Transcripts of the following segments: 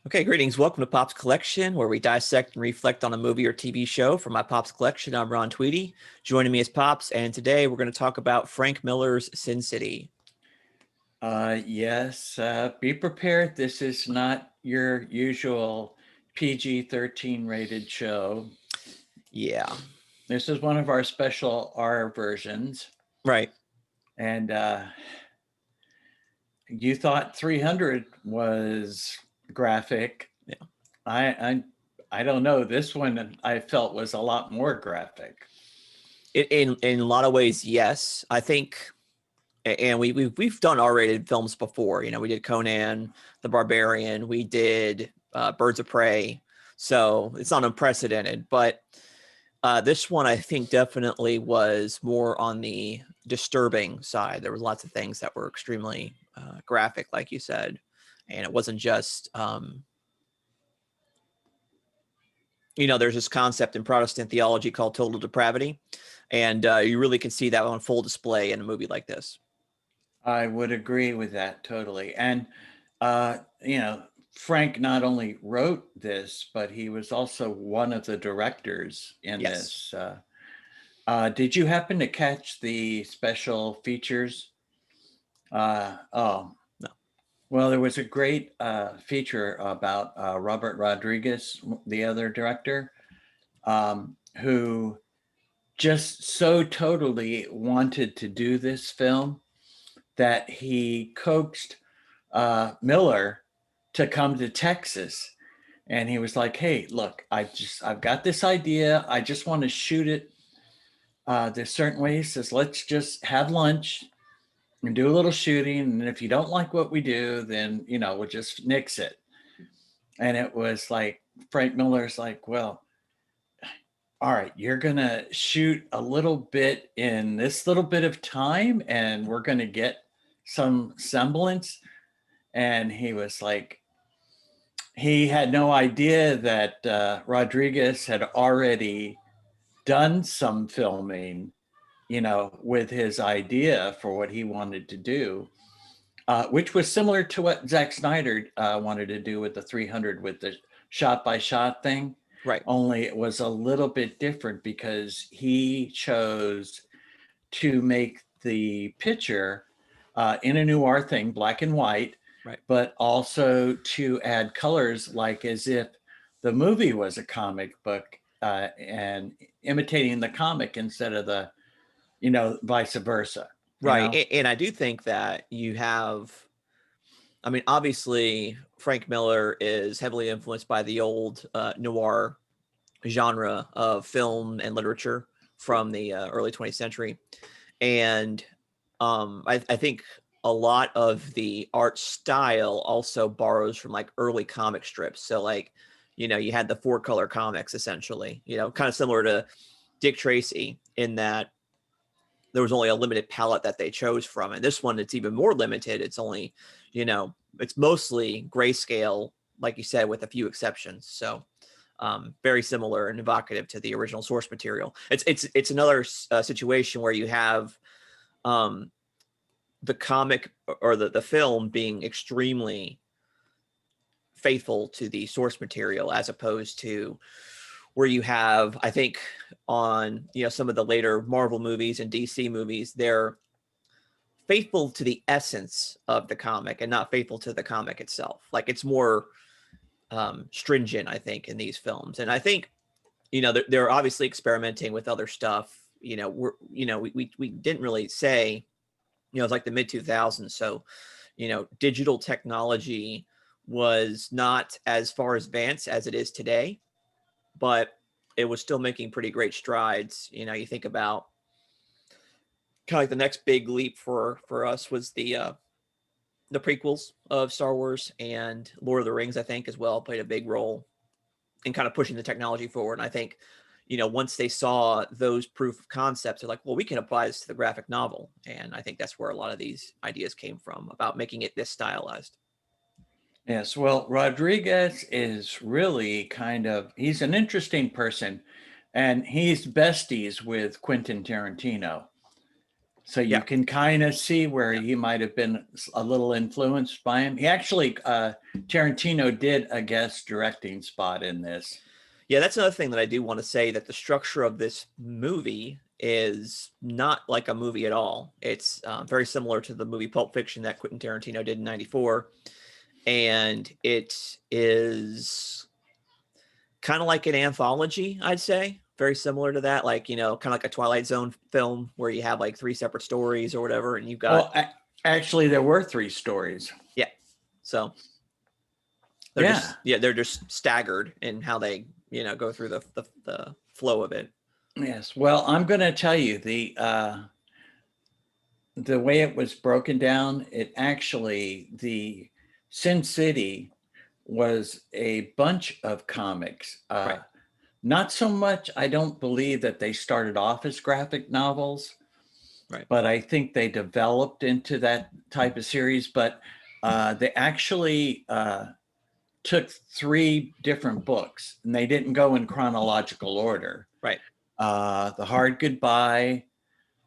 Okay, greetings. Welcome to Pop's Collection, where we dissect and reflect on a movie or TV show. For my Pop's Collection, I'm Ron Tweedy. Joining me is Pops, and today we're going to talk about Frank Miller's Sin City. Yes, be prepared. This is not your usual PG-13 rated show. Yeah, This is one of our special R versions. right. And you thought 300 was graphic. Yeah. I, I I don't know. This one I felt was a lot more graphic. In a lot of ways, yes. I think, and we've done R-rated films before. You know, we did Conan the Barbarian, we did Birds of Prey, so it's not unprecedented. But this one, I think, definitely was more on the disturbing side. There was lots of things that were extremely graphic, like you said, and it wasn't just, there's this concept in Protestant theology called total depravity, and you really can see that on full display in a movie like this. I would agree with that totally. And uh, you know, Frank not only wrote this, but he was also one of the directors in Yes. this. Did you happen to catch the special features? Oh, No. well, there was a great feature about Robert Rodriguez, the other director, who just so totally wanted to do this film that he coaxed Miller to come to Texas. And he was like, "Hey, look, I've got this idea. I just want to shoot it. There's certain ways. Says let's just have lunch and do a little shooting. And if you don't like what we do, then we'll just nix it." And it was like Frank Miller's like, "Well, all right, you're gonna shoot a little bit in this little bit of time, and we're gonna get some semblance." And he was like, he had no idea that Rodriguez had already done some filming, with his idea for what he wanted to do, which was similar to what Zack Snyder wanted to do with the 300 with the shot by shot thing. Right. Only it was a little bit different because he chose to make the picture in a noir thing, black and white, Right. but also to add colors like as if the movie was a comic book and imitating the comic instead of the, vice versa, Right. And I do think that you have, I mean, obviously, Frank Miller is heavily influenced by the old noir genre of film and literature from the early 20th century. And I think a lot of the art style also borrows from like early comic strips. So, like, you had the 4-color comics essentially, kind of similar to Dick Tracy in that there was only a limited palette that they chose from. And this one, it's even more limited. It's only, it's mostly grayscale, like you said, with a few exceptions. So very similar and evocative to the original source material. It's another situation where you have the comic or the film being extremely faithful to the source material, as opposed to where you have, I think, on some of the later Marvel movies and DC movies, they're faithful to the essence of the comic and not faithful to the comic itself. Like, it's more stringent, I think, in these films. And I think they're obviously experimenting with other stuff. We didn't really say, it's like the mid 2000s, so digital technology was not as far advanced as it is today, but it was still making pretty great strides. You think about kind of like the next big leap for us was the prequels of Star Wars, and Lord of the Rings, I think, as well played a big role in kind of pushing the technology forward. And I think, once they saw those proof of concepts, they're like, well, we can apply this to the graphic novel. And I think that's where a lot of these ideas came from about making it this stylized. Yes, well, Rodriguez is really he's an interesting person, and he's besties with Quentin Tarantino. So you Yeah. can kind of see where Yeah. he might have been a little influenced by him. He actually, Tarantino did a guest directing spot in this. Yeah, that's another thing that I do want to say, that the structure of this movie is not like a movie at all. It's very similar to the movie Pulp Fiction that Quentin Tarantino did in '94. And it is kind of like an anthology, I'd say. Very similar to that, like, kind of like a Twilight Zone film where you have like 3 separate stories or whatever, and you've got. Well, actually, there were 3 stories. Yeah. So they're just staggered in how they, go through the flow of it. Yes. Well, I'm going to tell you the way it was broken down. The Sin City was a bunch of comics. Right. Not so much. I don't believe that they started off as graphic novels. Right. But I think they developed into that type of series. But they actually took 3 different books, and they didn't go in chronological order. Right. The Hard Goodbye,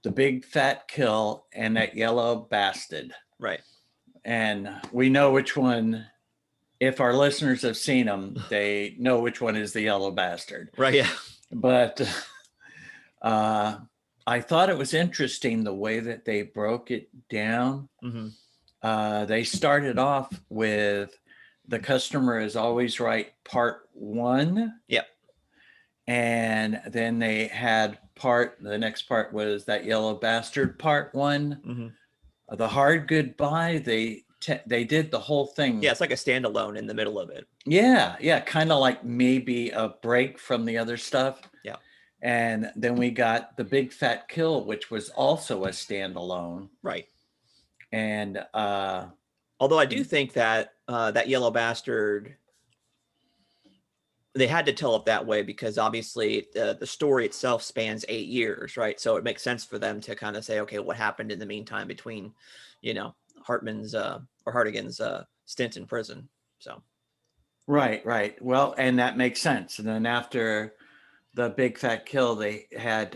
The Big Fat Kill, and That Yellow Bastard. Right. And we know which one. If our listeners have seen them, they know which one is the Yellow Bastard. Right. Yeah. But I thought it was interesting the way that they broke it down. Mm-hmm. They started off with The Customer is Always Right, Part 1. Yep. And then they had the next part was That Yellow Bastard, Part 1. Mm-hmm. The Hard Goodbye, they did the whole thing. Yeah, it's like a standalone in the middle of it. Yeah, kind of like maybe a break from the other stuff. Yeah. And then we got The Big Fat Kill, which was also a standalone. Right. And although I do think that that Yellow Bastard, they had to tell it that way because obviously the story itself spans 8 years, right? So it makes sense for them to kind of say, okay, what happened in the meantime between, Hartman's or Hartigan's stint in prison. So. Right. Well, and that makes sense. And then after The Big Fat Kill, they had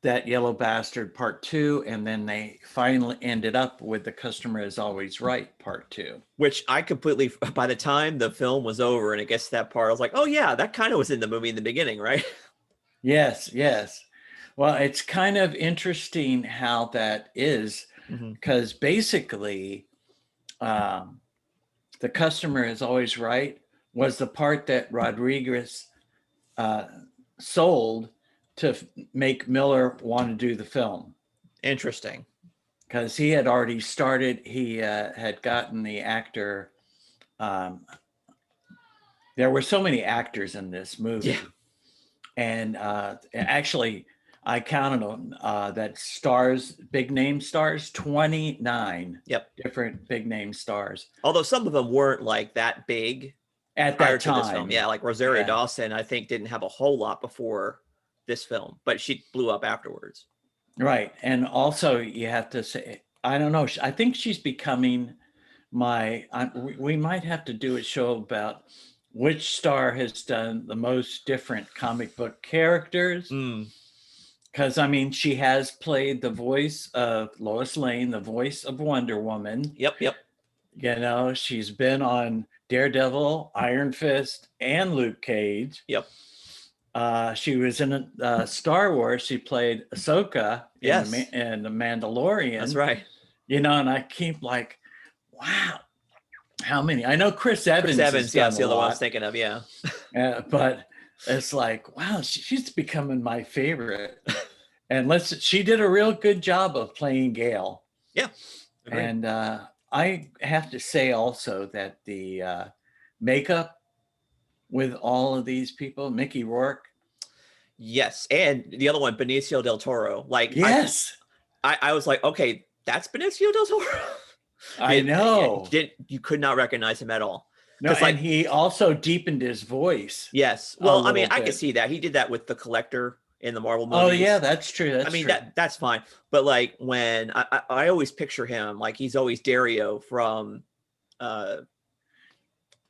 That Yellow Bastard Part 2, and then they finally ended up with The Customer is Always Right Part 2. Which I completely, by the time the film was over and it gets to that part, I was like, oh yeah, that kind of was in the movie in the beginning, right? Yes. Well, it's kind of interesting how that is, because basically The Customer is Always Right was the part that Rodriguez sold to make Miller want to do the film. Interesting. Because he had already started, he had gotten the actor. There were so many actors in this movie. Yeah. And actually, I counted them, that stars, big name stars, 29 different big name stars. Although some of them weren't like that big at prior that to time. this film. Yeah, like Rosario Dawson, I think, didn't have a whole lot before this film, but she blew up afterwards. Right. And also you have to say, I don't know, I think she's becoming we might have to do a show about which star has done the most different comic book characters. Because I mean, she has played the voice of Lois Lane, the voice of Wonder Woman. Yep. She's been on Daredevil, Iron Fist, and Luke Cage. Yep. She was in Star Wars. She played Ahsoka in The Mandalorian. That's right. And I keep like, wow, how many? I know Chris Evans. Yes, the other one I was thinking of, yeah. But it's like, wow, she's becoming my favorite. And she did a real good job of playing Gale. Yeah. Agreed. And I have to say also that the makeup with all of these people, Mickey Rourke. Yes. And the other one, Benicio del Toro. Like, yes. I was like, okay, that's Benicio del Toro. I know. You could not recognize him at all. No, and he also deepened his voice. Yes. Well, I mean, I can see that. He did that with The Collector in the Marvel movies. Oh, yeah, that's true. That's fine. But like when I always picture him, like he's always Dario from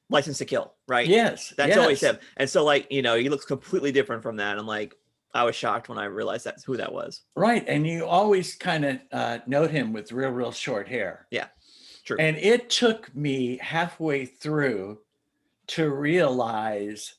License to Kill, right? Yes. That's always him. And so like, he looks completely different from that. I'm like, I was shocked when I realized that's who that was. Right. And you always kind of note him with real short hair. Yeah, true. And it took me halfway through to realize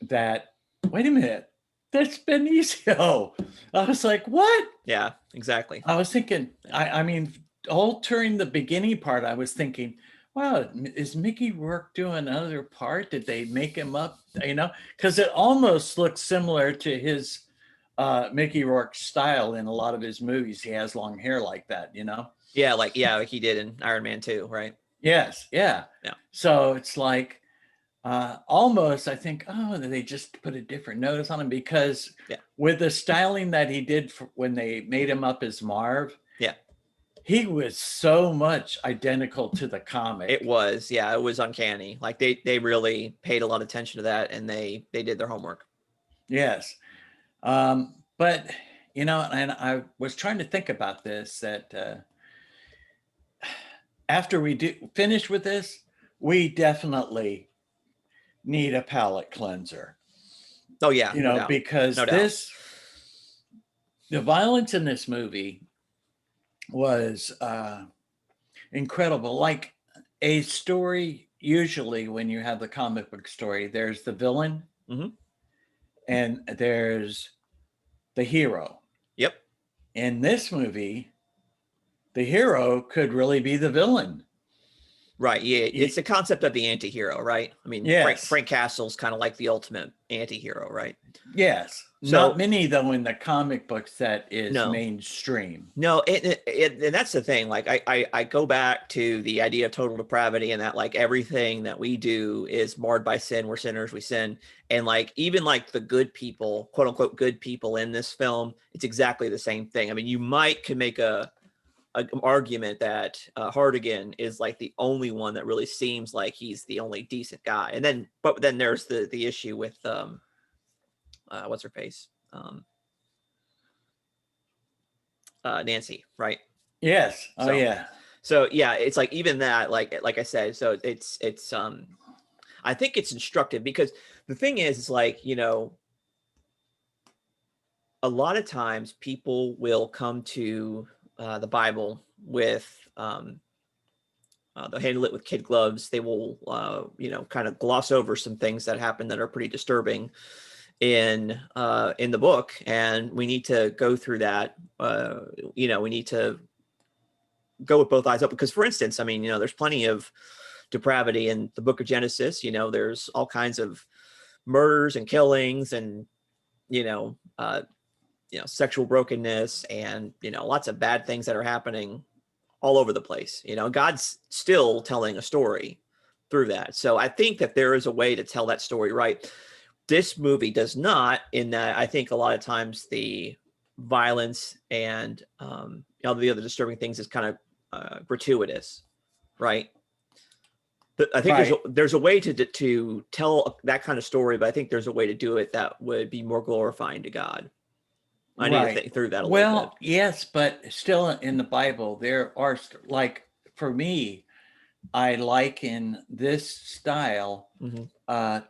that, wait a minute, that's Benicio. I was like, what? Yeah, exactly. I was thinking, I mean, all during the beginning part, I was thinking, wow, is Mickey Rourke doing another part? Did they make him up? You know, because it almost looks similar to his Mickey Rourke style in a lot of his movies. He has long hair like that, you know? Yeah, like he did in Iron Man 2, right? Yes, yeah. Yeah. So it's like almost, I think, oh, they just put a different nose on him, because Yeah. with the styling that he did when they made him up as Marv, Yeah. he was so much identical to the comic. It was, yeah, it was uncanny. Like they really paid a lot of attention to that, and they did their homework. Yes. But, you know, and I was trying to think about this, that after we do finish with this, we definitely need a palate cleanser. Oh yeah, You no know, doubt. because No doubt. the violence in this movie was incredible. Like a story, usually when you have the comic book story, there's the villain Mm-hmm. and there's the hero. Yep. In this movie, the hero could really be the villain. Right. Yeah. It's the concept of the anti-hero, right? I mean, Yes. Frank Castle's kind of like the ultimate anti-hero, right? Yes. So, not many, though, in the comic books that is no. mainstream. No, and that's the thing. Like I go back to the idea of total depravity, and that like everything that we do is marred by sin. We're sinners, we sin. And like even like the good people, quote unquote good people in this film, it's exactly the same thing. I mean, you could make a argument that Hardigan is like the only one that really seems like he's the only decent guy. And then but then there's the issue with what's her face? Nancy, right? Yes. Oh, So, yeah. so yeah, it's like even that, like I said, so it's I think it's instructive, because the thing is like, you know, a lot of times people will come to the Bible with they'll handle it with kid gloves. They will you know, kind of gloss over some things that happen that are pretty disturbing in the book, and we need to go through that. You know, we need to go with both eyes open, because for instance, I mean, you know, there's plenty of depravity in the book of Genesis. You know, there's all kinds of murders and killings, and you know, sexual brokenness, and you know, lots of bad things that are happening all over the place. You know, God's still telling a story through that. So I think that there is a way to tell that story right. This movie does not, in that I think a lot of times the violence and all the other disturbing things is kind of gratuitous, right? But I think Right. there's a way to tell that kind of story, but I think there's a way to do it that would be more glorifying to God. I need to Right. think through that a little bit. Well, yes, but still in the Bible, there are, like, for me, I liken this style Mm-hmm.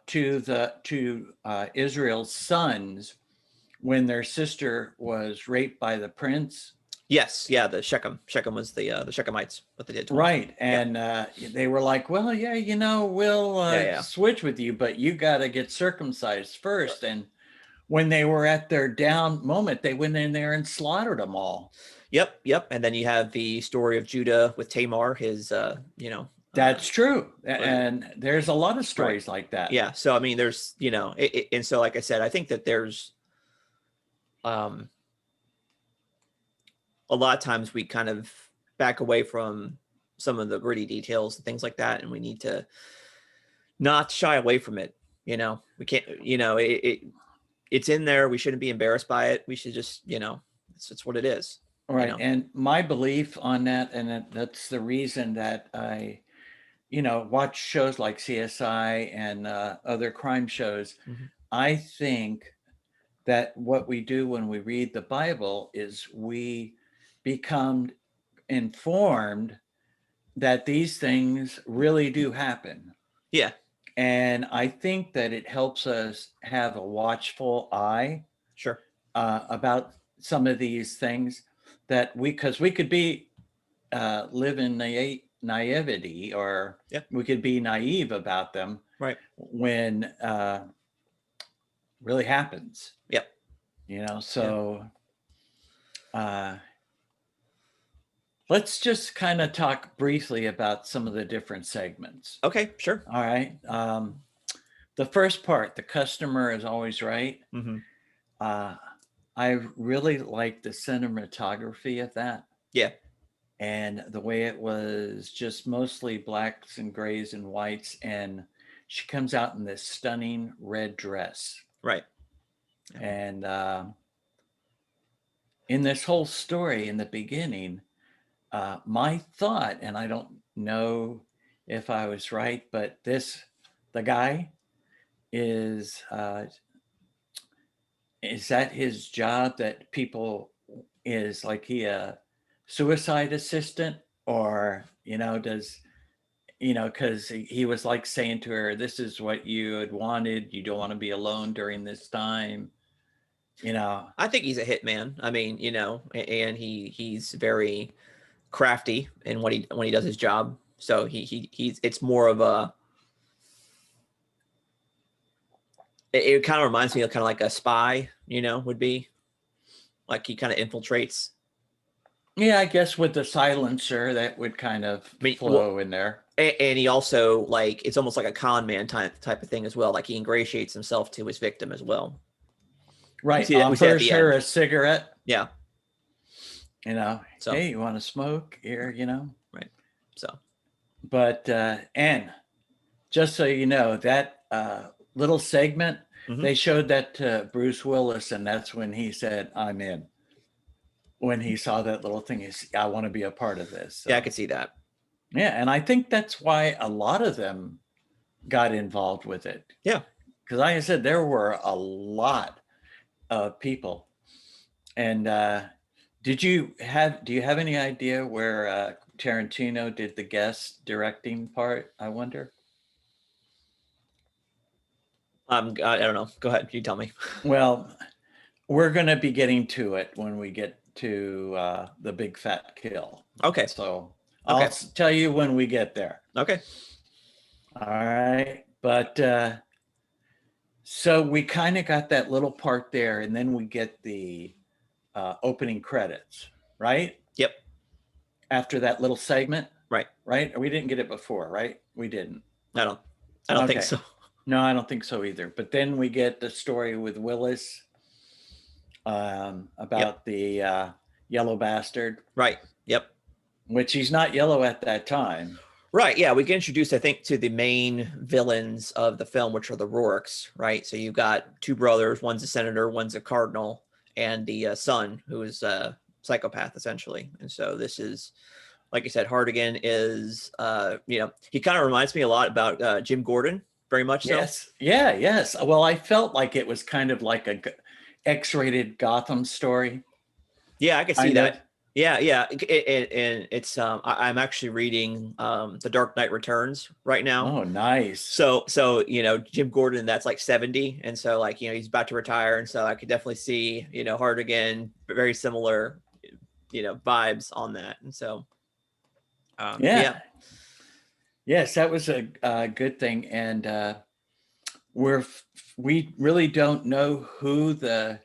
to Israel's sons when their sister was raped by the prince. Yes, yeah, the Shechem was the Shechemites, what they did to him. Right. And they were like, well, yeah, you know, we'll switch with you, but you got to get circumcised first. And when they were at their down moment, they went in there and slaughtered them all. Yep. And then you have the story of Judah with Tamar, his, you know. That's true. And there's a lot of stories like that. Yeah. So, I mean, there's, you know, and so, like I said, I think that there's a lot of times we kind of back away from some of the gritty details and things like that. And we need to not shy away from it. You know, we can't, you know, it's in there. We shouldn't be embarrassed by it. We should just, you know, it's what it is. Right. You know? And my belief on that, and that's the reason that I, you know, watch shows like CSI and other crime shows. Mm-hmm. I think that what we do when we read the Bible is we become informed that these things really do happen. Yeah. And I think that it helps us have a watchful eye. Sure. about some of these things that because we could be live in naivety, or Yeah. we could be naive about them Right. when really happens, Yep. Yeah. so let's just kind of talk briefly about some of the different segments. Okay. Sure. All right. The first part, the customer is always right. Mm-hmm. uh, I really like the cinematography of that, Yeah. and the way it was just mostly blacks and grays and whites, and she comes out in this stunning red dress. Right. Yeah. And in this whole story in the beginning, my thought, and I don't know if I was right, but the guy is that his job, that people, is like he a suicide assistant, or does because he was like saying to her, this is what you had wanted, you don't want to be alone during this time. I think he's a hitman. I mean, and he's very crafty in what he when he does his job. So he's it's more of a it kind of reminds me of kind of like a spy, would be like he kind of infiltrates. Yeah, I guess with the silencer that would kind of I mean, flow in there. and he also like it's almost like a con man type of thing as well. Like he ingratiates himself to his victim as well. Right. We see at Offers the her end. a cigarette. Yeah. So Hey, you want to smoke here, right. So But and just so you know, that little segment, mm-hmm. they showed that to Bruce Willis, and that's when he said, I'm in. When he saw that little thing, I want to be a part of this. So. Yeah, I could see that. Yeah, and I think that's why a lot of them got involved with it. Yeah. Because like I said, there were a lot of people. And do you have any idea where Tarantino did the guest directing part, I wonder? I don't know. Go ahead. You tell me. Well, we're going to be getting to it when we get to the big fat kill. Okay. So okay. I'll tell you when we get there. Okay. All right. But so we kind of got that little part there, and then we get the opening credits, right? Yep. After that little segment. Right. Right. We didn't get it before, right? We didn't. I don't think so. No, I don't think so either. But then we get the story with Willis about the yellow bastard. Right. Yep. Which he's not yellow at that time. Right. Yeah. We get introduced, I think, to the main villains of the film, which are the Rourkes. Right. So you've got two brothers. One's a senator, one's a cardinal, and the son, who is a psychopath, essentially. And so this is, like I said, Hartigan is, he kind of reminds me a lot about Jim Gordon. Very much so. Yes. Yeah. Yes. Well, I felt like it was kind of like a X-rated Gotham story. Yeah, I could see that. Yeah, yeah, and it's I'm actually reading The Dark Knight Returns right now. Oh, nice. So Jim Gordon, that's like 70, and so like he's about to retire, and so I could definitely see Hartigan, very similar vibes on that, and so yeah. Yes, that was a good thing, and we really don't know who the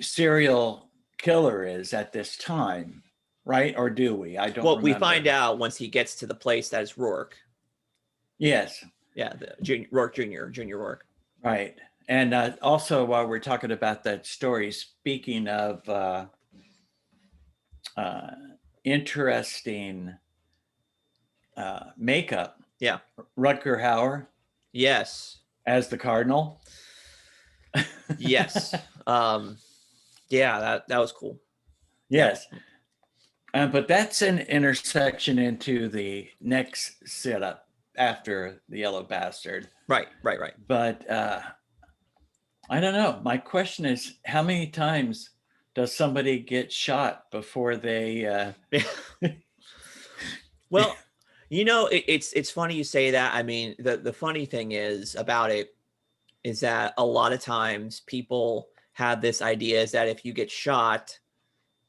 serial killer is at this time, right? Or do we? I don't. Well, remember. We find out once he gets to the place that is Rourke. Yes. Yeah, the Rourke Jr. Rourke. Right, and also while we're talking about that story, speaking of interesting makeup. Yeah. Rutger Hauer. Yes. As the Cardinal. Yes. Yeah, that was cool. Yes. But that's an intersection into the next setup after the Yellow Bastard. Right. But I don't know. My question is, how many times does somebody get shot before they Well, it's funny you say that. I mean, the funny thing is about it is that a lot of times people have this idea is that if you get shot,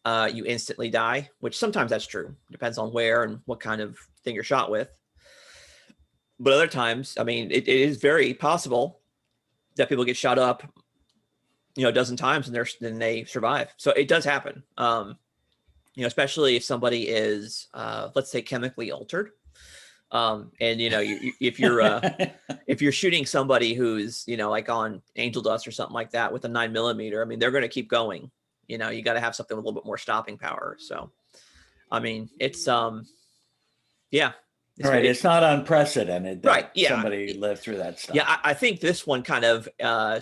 you instantly die, which sometimes that's true. Depends on where and what kind of thing you're shot with. But other times, I mean, it is very possible that people get shot up, a dozen times and then they survive. So it does happen. Especially if somebody is, let's say, chemically altered. And if you're shooting somebody who's, like on angel dust or something like that with a 9mm, I mean, they're going to keep going. You got to have something with a little bit more stopping power. So, I mean, it's yeah. Right. It's not unprecedented that right. Yeah. somebody lived through that stuff. Yeah, I think this one kind of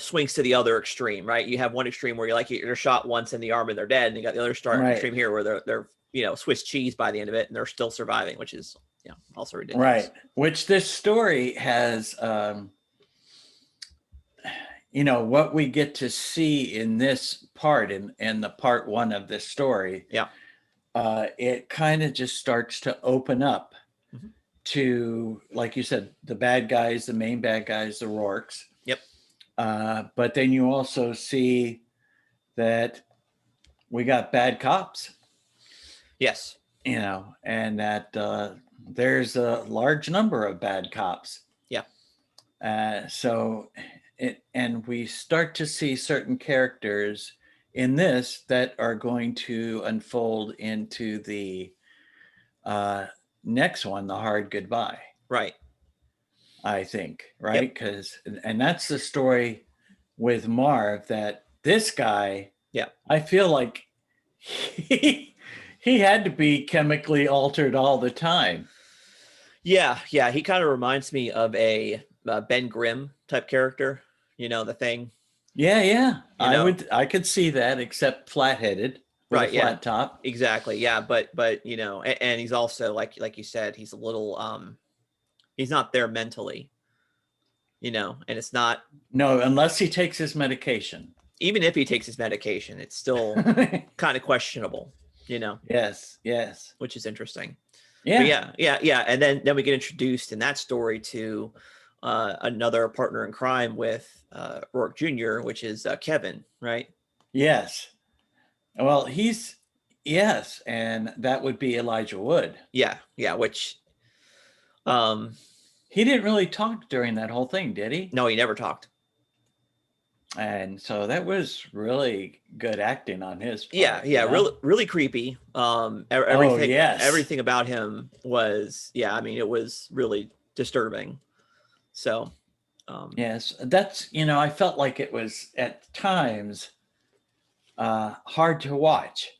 swings to the other extreme, right? You have one extreme where you're shot once in the arm and they're dead, and you got the other extreme here where they're Swiss cheese by the end of it and they're still surviving, which is also ridiculous. Right. Which this story has, what we get to see in this part in the part one of this story. Yeah. It kind of just starts to open up to, like you said, the bad guys, the main bad guys, the Rourkes. Yep. But then you also see that we got bad cops. Yes. And that there's a large number of bad cops. Yeah. And we start to see certain characters in this that are going to unfold into the next one, The Hard Goodbye. Right. I think, right? And that's the story with Marv, that this guy, I feel like he had to be chemically altered all the time. Yeah. He kind of reminds me of a Ben Grimm type character, The Thing. Yeah. I could see that, except flat-headed. Right, flat top. Exactly. Yeah, but and he's also like you said, he's a little he's not there mentally. And it's not. No, unless he takes his medication. Even if he takes his medication, it's still kind of questionable, Yes. Which is interesting. Yeah. Yeah. And then we get introduced in that story to another partner in crime with Rourke Jr., which is Kevin, right? Yes. Well, and that would be Elijah Wood. Yeah, which he didn't really talk during that whole thing, did he? No, he never talked. And so that was really good acting on his part. Yeah, really creepy. Everything about him was, it was really disturbing. So yes, that's, I felt like it was at times hard to watch.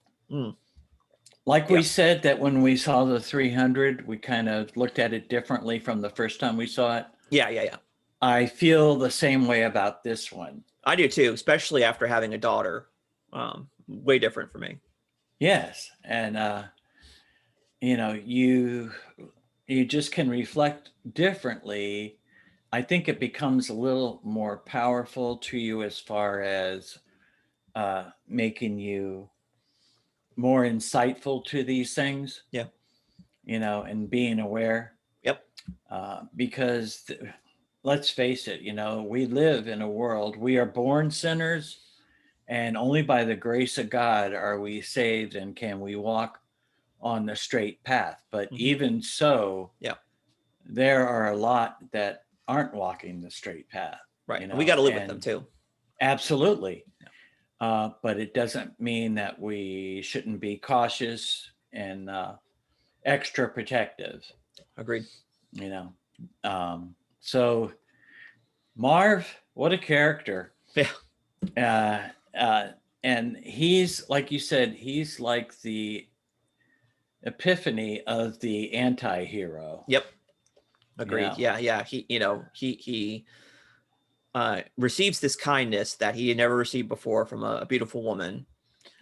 Like we said that when we saw the 300, we kind of looked at it differently from the first time we saw it. Yeah. I feel the same way about this one. I do too, especially after having a daughter. Way different for me. Yes, and you just can reflect differently. I think it becomes a little more powerful to you as far as making you more insightful to these things. Yeah. And being aware. Yep. Because let's face it, we live in a world, we are born sinners, and only by the grace of God are we saved and can we walk on the straight path. But even so, there are a lot that aren't walking the straight path. Right. We got to live with them too. Absolutely. But it doesn't mean that we shouldn't be cautious and extra protective. Agreed. So Marv, what a character. Yeah. And he's, like you said, he's like the epiphany of the anti-hero. Yep. Agreed. Yeah. He receives this kindness that he had never received before from a beautiful woman.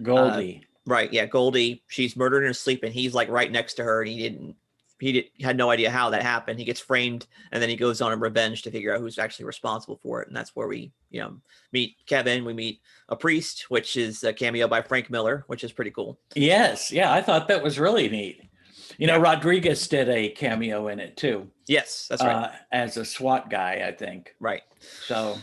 Goldie. Right. Yeah. Goldie. She's murdered in her sleep and he's like right next to her, and he had no idea how that happened. He gets framed and then he goes on a revenge to figure out who's actually responsible for it. And that's where we, meet Kevin. We meet a priest, which is a cameo by Frank Miller, which is pretty cool. Yes. Yeah. I thought that was really neat. Rodriguez did a cameo in it too. Yes, that's right. As a SWAT guy, I think. Right. So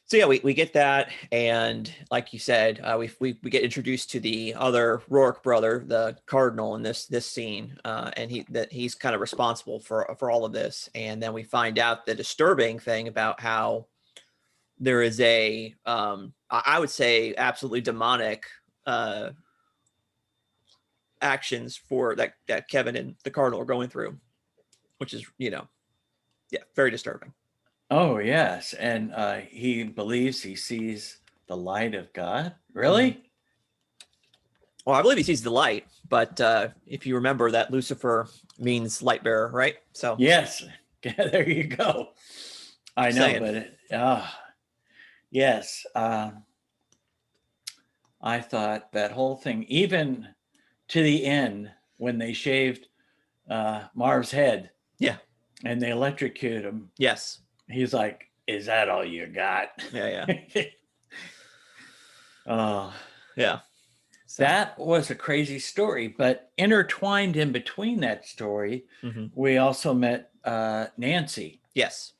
So yeah, we get that, and like you said, we get introduced to the other Rourke brother, the cardinal, in this scene, and he's kind of responsible for all of this. And then we find out the disturbing thing about how there is a I would say absolutely demonic actions for that Kevin and the cardinal are going through, which is yeah, very disturbing. Oh, yes. And he believes he sees the light of God. Mm-hmm. Really? Well, I believe he sees the light, but if you remember that Lucifer means light bearer, right? So Yes. There you go. I know, saying. but yes. I thought that whole thing, even to the end when they shaved Marv's head Yeah. and they electrocuted him, Yes. he's like, "Is that all you got?" Yeah. Oh, Yeah. So. that was a crazy story. But intertwined in between that story, Mm-hmm. we also met Nancy. Yes.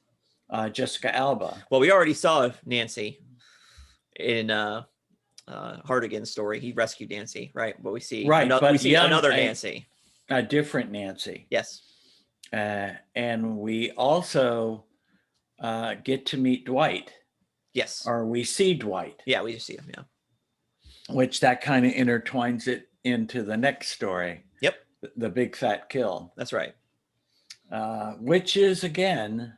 Jessica Alba. Well, we already saw Nancy in Hardigan's story. He rescued Nancy, right? But we see Right, but another Nancy. A different Nancy. Yes. And we also get to meet Dwight. Yes. Or we see Dwight. Yeah, we just see him. Yeah. Which that kind of intertwines it into the next story. Yep. The big fat kill. That's right. Which is, again,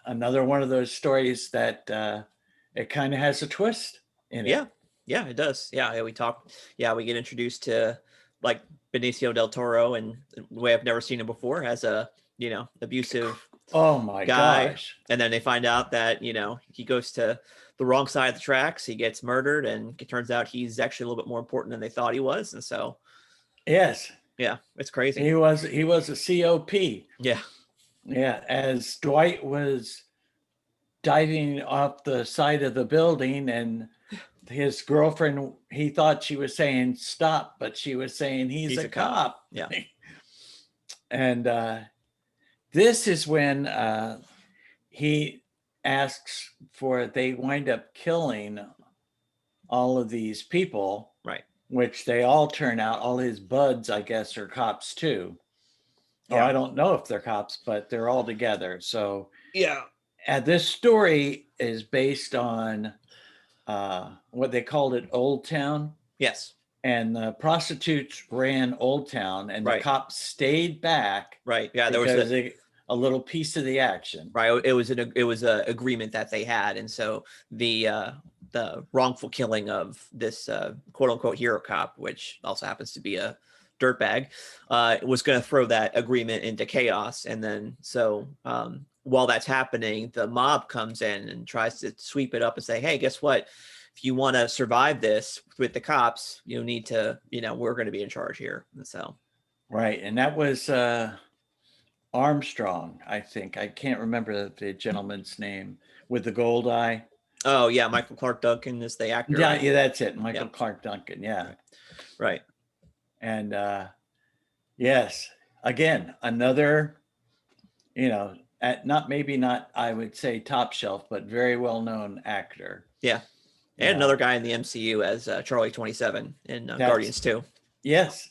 another one of those stories that it kind of has a twist in it. Yeah, it does. Yeah, we get introduced to like Benicio del Toro in a way I've never seen him before as a abusive oh my guy. Gosh. And then they find out that he goes to the wrong side of the tracks, he gets murdered, and it turns out he's actually a little bit more important than they thought he was. And so yes, yeah, it's crazy. He was a COP. Yeah. As Dwight was diving off the side of the building, and his girlfriend, he thought she was saying stop, but she was saying he's a cop. Yeah. And this is when he asks they wind up killing all of these people. Right. Which they all turn out, all his buds, I guess, are cops too. Yeah. Or I don't know if they're cops, but they're all together. So yeah. And this story is based on what they called it Old Town. Yes. And the prostitutes ran Old Town, and the cops stayed back. Right. Yeah. There was a little piece of the action. Right. It was an agreement that they had, and so the wrongful killing of this quote unquote hero cop, which also happens to be a dirtbag, was going to throw that agreement into chaos. And then so while that's happening, the mob comes in and tries to sweep it up and say, hey, guess what? If you want to survive this with the cops, you need to, we're going to be in charge here. And so. Right. And that was Armstrong, I think. I can't remember the gentleman's name with the gold eye. Oh, yeah. Michael Clark Duncan is the actor. Yeah, yeah, that's it. Michael Clark Duncan. Yeah. Right. And yes, again, another, not, I would say top shelf, but very well-known actor. Yeah. And another guy in the MCU as Charlie 27 in Guardians 2. Yes,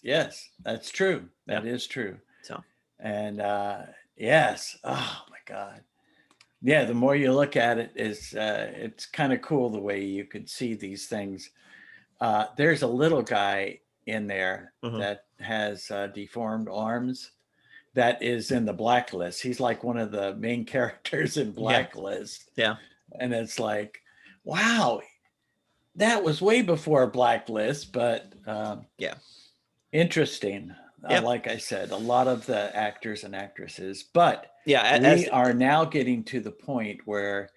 that's true. That is true. So. And yes, oh my God. Yeah, the more you look at it, it's kind of cool the way you could see these things. There's a little guy in there that has deformed arms that is in the Blacklist. He's like one of the main characters in Blacklist. Yeah. And it's like, wow, that was way before Blacklist, but interesting. Like I said, a lot of the actors and actresses, but we are now getting to the point where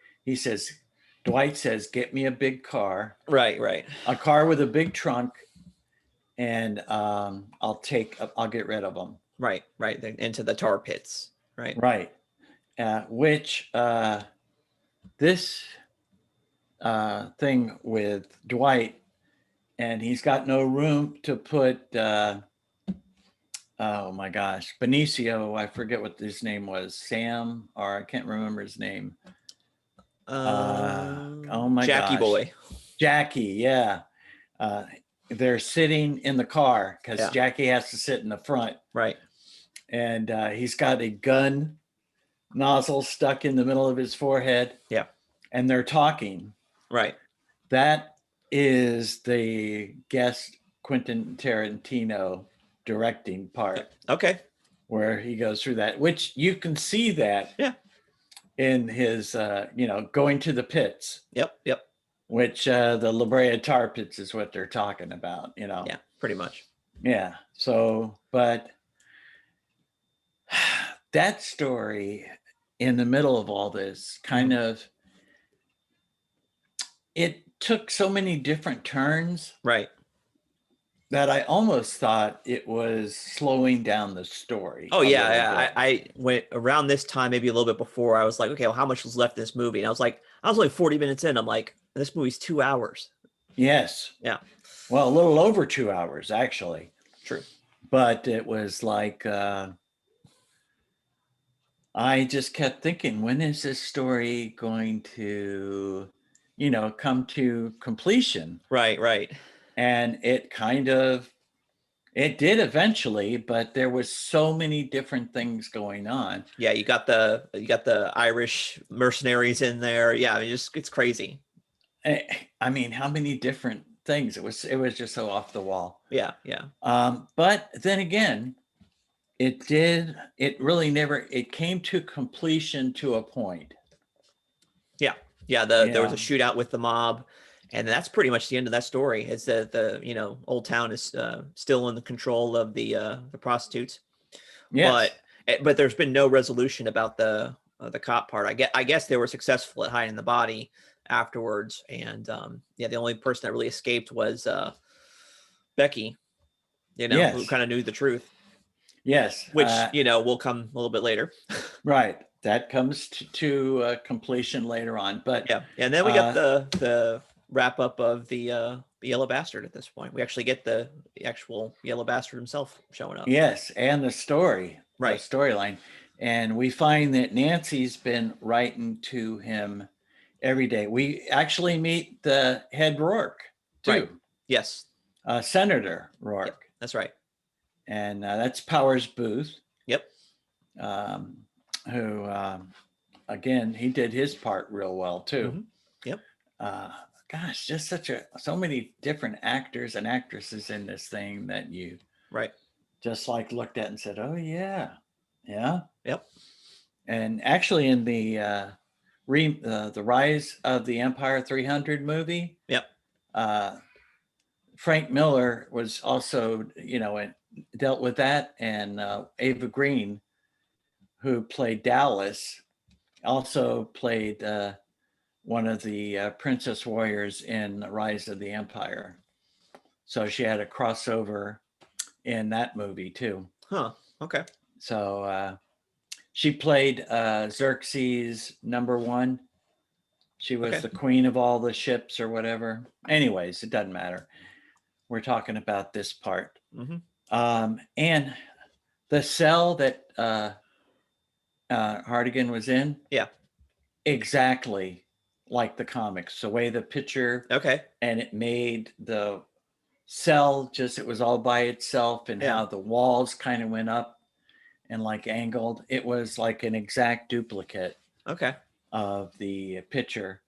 Dwight says, get me a big car. Right. A car with a big trunk, and I'll get rid of them. Right. Into the tar pits. Right. Which this thing with Dwight, and he's got no room to put oh my gosh, Benicio, I forget what his name was, Sam, or I can't remember his name. Oh my Jackie gosh, Boy. Jackie, yeah. Uh, they're sitting in the car because Yeah. Jackie has to sit in the front, Right. and he's got a gun nozzle stuck in the middle of his forehead, Yeah. and they're talking. Right. That is the guest Quentin Tarantino directing part, Okay. where he goes through that, which you can see that Yeah. in his, going to the pits, Yep. Yep. which the La Brea Tar Pits is what they're talking about, Yeah. Pretty much. Yeah. So, but that story in the middle of all this kind of, it took so many different turns Right. that I almost thought it was slowing down the story Oh a yeah, little yeah. bit. I went around this time, maybe a little bit before. I was like, okay, well, how much was left in this movie? And I was only 40 minutes in. I'm like, this movie's 2 hours. Yes. Yeah. Well, a little over 2 hours, actually. True. But it was like, I just kept thinking, when is this story going to, come to completion? Right. Right. And it did eventually, but there was so many different things going on. Yeah. You got the Irish mercenaries in there. Yeah. I mean, it's crazy. I mean, how many different things? It was just so off the wall. Yeah. Yeah. But then again, it really never, it came to completion to a point. Yeah. Yeah. There was a shootout with the mob, and that's pretty much the end of that story. Is that the old town is still in the control of the prostitutes, Yes. but there's been no resolution about the cop part. I guess they were successful at hiding the body afterwards, and yeah, the only person that really escaped was Becky, who Yes. kind of knew the truth, Yes. which will come a little bit later. Right. That comes to completion later on. But Yeah, and then we got the wrap up of the yellow bastard. At this point, we actually get the actual yellow bastard himself showing up. yes, and the Right. storyline. And we find that Nancy's been writing to him every day. We actually meet the head Rourke Right. too, Yes. Senator Yep. Rourke. That's right. And that's Powers Booth, Yep. um, who, again, he did his part real well too. Mm-hmm. Yep. Uh, Gosh, just so many different actors and actresses in this thing that you Right. just like looked at and said, "Oh yeah, yeah." Yep. And actually, in the Rise of the Empire 300 movie, Yep. uh, Frank Miller was also, dealt with that, and Ava Green, who played Dallas, also played one of the princess warriors in Rise of the Empire. So she had a crossover in that movie too. Huh. Okay. So she played Xerxes #1. She was Okay. the queen of all the ships or whatever. Anyways, it doesn't matter. We're talking about this part. Mm-hmm. And the cell that Hardigan was in, Yeah. exactly like the comics. The way the picture, Okay. and it made the cell just, it was all by itself, and Yeah. how the walls kind of went up and like angled. It was like an exact duplicate Okay. of the picture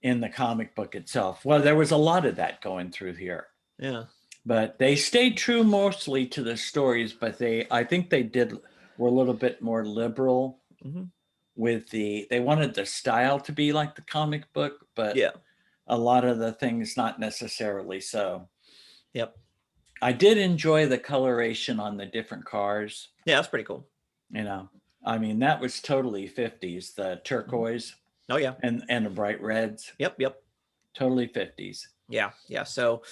in the comic book itself. Well, there was a lot of that going through here, Yeah. but they stayed true mostly to the stories, but I think were a little bit more liberal Mm-hmm. with they wanted the style to be like the comic book, but Yeah. a lot of the things not necessarily so. Yep. I did enjoy the coloration on the different cars. Yeah. That's pretty cool. I mean, that was totally 50s, the Mm-hmm. turquoise Oh yeah. and the bright reds. Yep. Yep. Totally 50s. Yeah. Yeah. So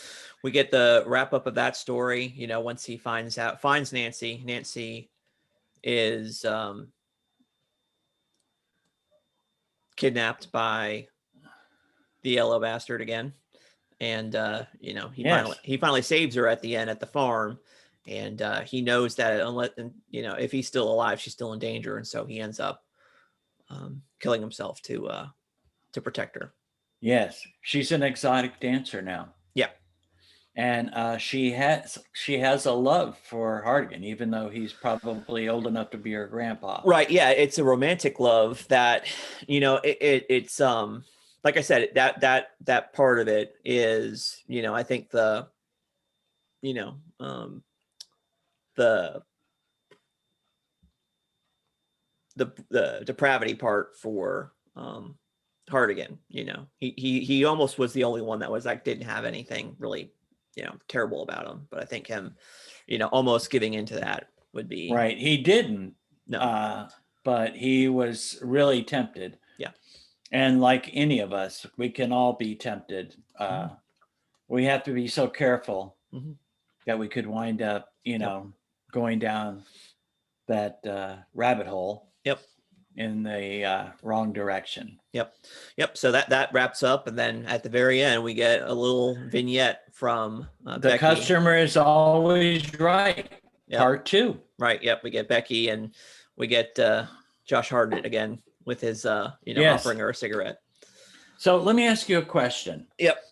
we get the wrap up of that story. Once he finds Nancy. Nancy is kidnapped by the yellow bastard again, and he Yes. finally saves her at the end at the farm, and he knows that unless if he's still alive, she's still in danger, and so he ends up killing himself to to protect her. Yes, she's an exotic dancer now. Yeah. And she has a love for Hardigan, even though he's probably old enough to be her grandpa. Right. Yeah. It's a romantic love that, it's like I said, that part of it is, I think you know, the the depravity part for Hardigan. He almost was the only one that was like didn't have anything really terrible about him, but I think him almost giving into that would be right. He didn't, no. but he was really tempted. Yeah. And like any of us, we can all be tempted. We have to be so careful that we could wind up, going down that rabbit hole. Yep. In the wrong direction. Yep. So that wraps up, and then at the very end, we get a little vignette from The Becky. Customer is always right. Yep. Part 2. Right. Yep. We get Becky, and we get Josh Hartnett again with his, Yes. offering her a cigarette. So let me ask you a question. Yep.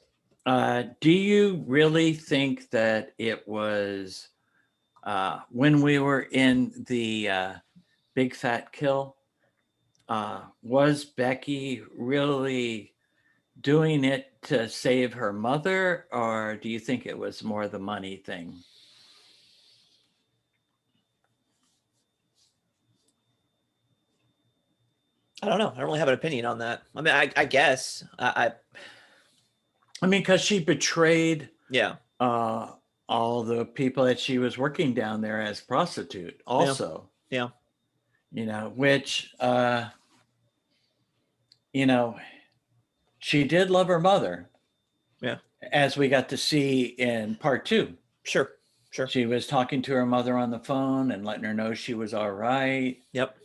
Do you really think that it was when we were in the Big Fat Kill? Was Becky really doing it to save her mother, or do you think it was more the money thing? I don't know. I don't really have an opinion on that. I mean, I guess I mean, because she betrayed all the people that she was working down there as prostitute also. Yeah. Which she did love her mother. Yeah. As we got to see in part 2. Sure. She was talking to her mother on the phone and letting her know she was all right. Yep.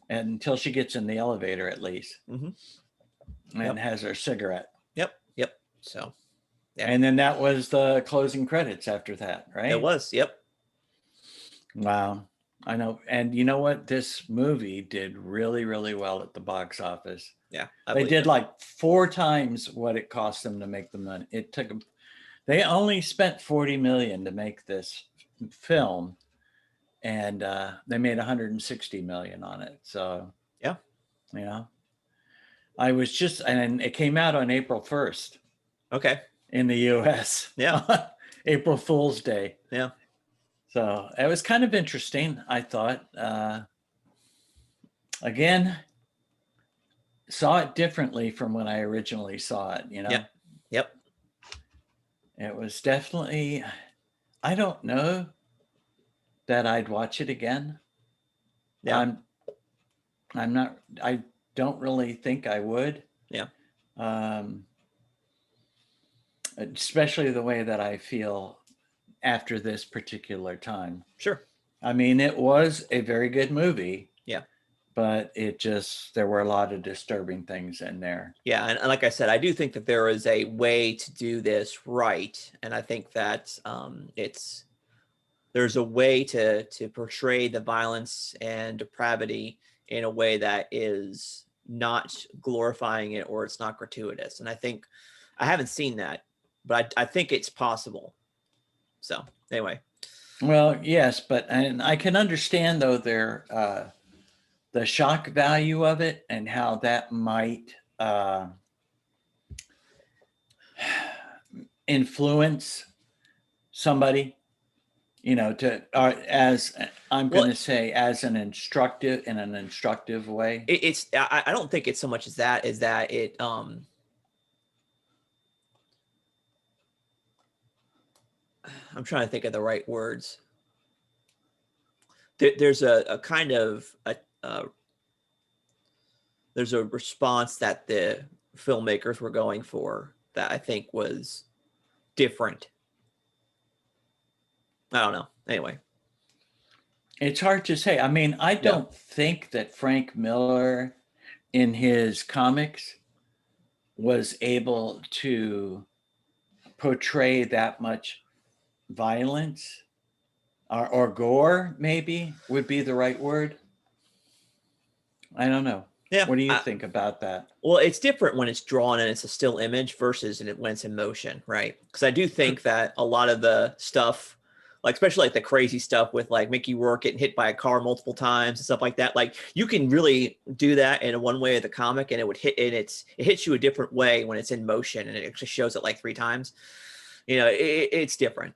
And until she gets in the elevator, at least. And has her cigarette. Yep. So. Yeah. And then that was the closing credits after that, right? It was. Yep. Wow. I know. And you know what? This movie did really, really well at the box office. Yeah. They did like 4 times what it cost them to make the money. It took them. They only spent $40 million to make this film, and they made $160 million on it. So yeah. I was just, and it came out on April 1st. Okay. In the US. Yeah. April Fool's Day. Yeah. So it was kind of interesting, I thought. Again, saw it differently from when I originally saw it, Yep. It was definitely, I don't know that I'd watch it again. Yeah. I'm not, I don't really think I would. Yeah. Especially the way that I feel after this particular time. Sure. I mean, it was a very good movie. Yeah. But there were a lot of disturbing things in there. Yeah. And like I said, I do think that there is a way to do this right. And I think that there's a way to portray the violence and depravity in a way that is not glorifying it, or it's not gratuitous. And I think I haven't seen that, but I think it's possible. So anyway. Well, yes, and I can understand though the shock value of it and how that might influence somebody, as I'm going to say, as in an instructive way. I don't think it's so much as that it I'm trying to think of the right words. There's a kind of there's a response that the filmmakers were going for that I think was different. I don't know. Anyway. It's hard to say. I mean, I don't think that Frank Miller in his comics was able to portray that much violence or gore, maybe would be the right word. I don't know. Yeah. What do you think about that? Well, it's different when it's drawn and it's a still image versus when it's in motion, right? Because I do think that a lot of the stuff, like especially like the crazy stuff with like Mickey Rourke getting hit by a car multiple times and stuff like that, like you can really do that in one way of the comic, and it would hit, and it hits you a different way when it's in motion, and it actually shows it like 3 times. It's different,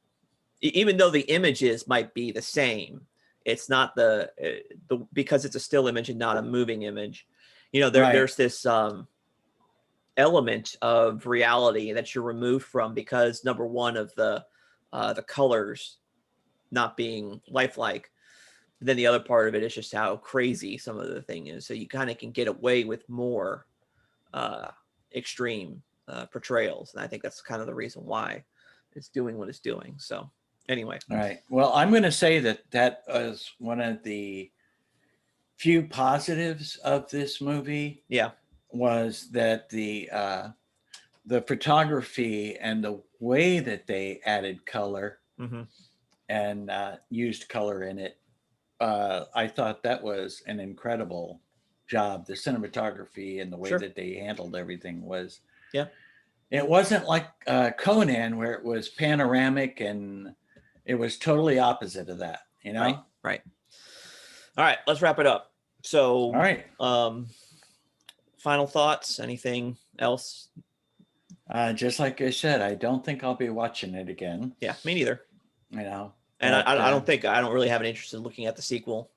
even though the images might be the same. It's not the because it's a still image and not a moving image. Right. There's this element of reality that you're removed from because number one of the colors not being lifelike. Then the other part of it is just how crazy some of the thing is. So you kind of can get away with more extreme portrayals, and I think that's kind of the reason why it's doing what it's doing. So anyway, All right. Well, I'm going to say that was one of the few positives of this movie. Yeah. Was that the photography and the way that they added color and used color in it. I thought that was an incredible job. The cinematography and the way that they handled everything was. Yeah. It wasn't like Conan, where it was panoramic, and it was totally opposite of that, Right. All right, let's wrap it up. So, all right. Final thoughts? Anything else? Just like I said, I don't think I'll be watching it again. Yeah, me neither. And I don't really have an interest in looking at the sequel.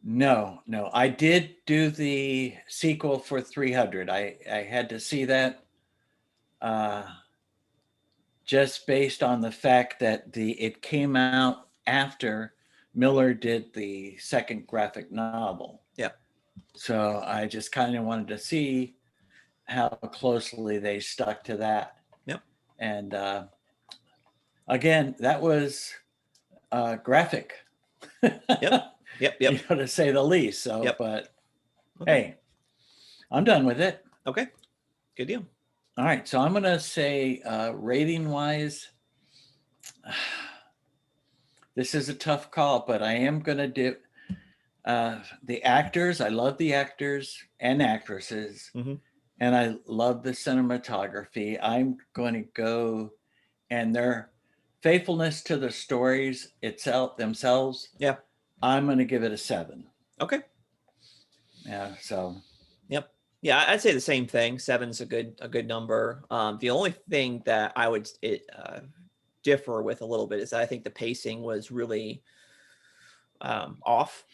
No. I did do the sequel for 300. I had to see that just based on the fact that it came out after Miller did the second graphic novel. Yeah. So I just kind of wanted to see how closely they stuck to that. Yep. And again, that was graphic. Yep. To say the least. So, but hey, I'm done with it. Okay, good deal. All right, so I'm going to say rating wise, this is a tough call, but I am going to do the actors. I love the actors and actresses, and I love the cinematography. I'm going to go, and their faithfulness to the stories themselves. Yeah. I'm going to give it a 7. Okay. Yeah. So. Yep. Yeah, I'd say the same thing. 7's a good number. The only thing that I would differ with a little bit is that I think the pacing was really off.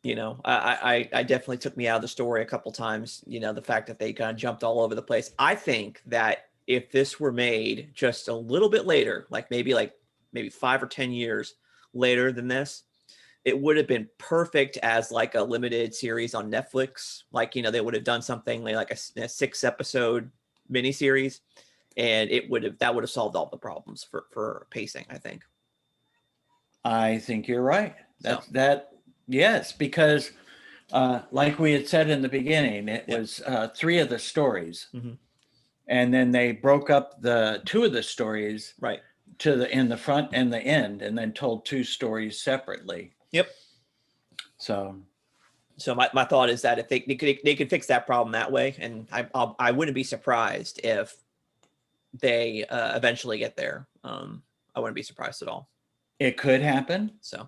I definitely took me out of the story a couple times. The fact that they kind of jumped all over the place. I think that if this were made just a little bit later, maybe 5 or 10 years later than this, it would have been perfect as like a limited series on Netflix. They would have done something like a 6-episode miniseries, and that would have solved all the problems for pacing, I think. I think you're right. Yes, because like we had said in the beginning, it was 3 of the stories, and then they broke up the 2 of the stories right in the front and the end, and then told 2 stories separately. Yep. So my thought is that if they could fix that problem that way, and I wouldn't be surprised if they eventually get there. I wouldn't be surprised at all. It could happen. So,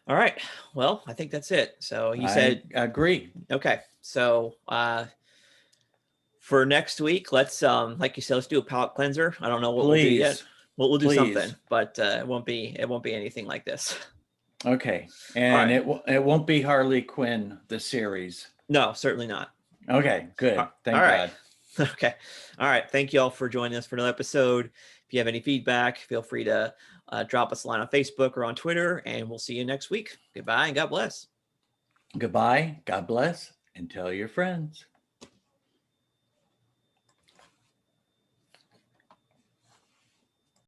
all right. Well, I think that's it. So I agree. Okay. So for next week, let's like you said, let's do a palate cleanser. I don't know what we'll do yet. We'll do something, but it won't be anything like this. Okay. And it won't be Harley Quinn, the series. No, certainly not. Okay, good. Thank God. Okay. All right. Thank you all for joining us for another episode. If you have any feedback, feel free to drop us a line on Facebook or on Twitter, and we'll see you next week. Goodbye and God bless. Goodbye. God bless. And tell your friends.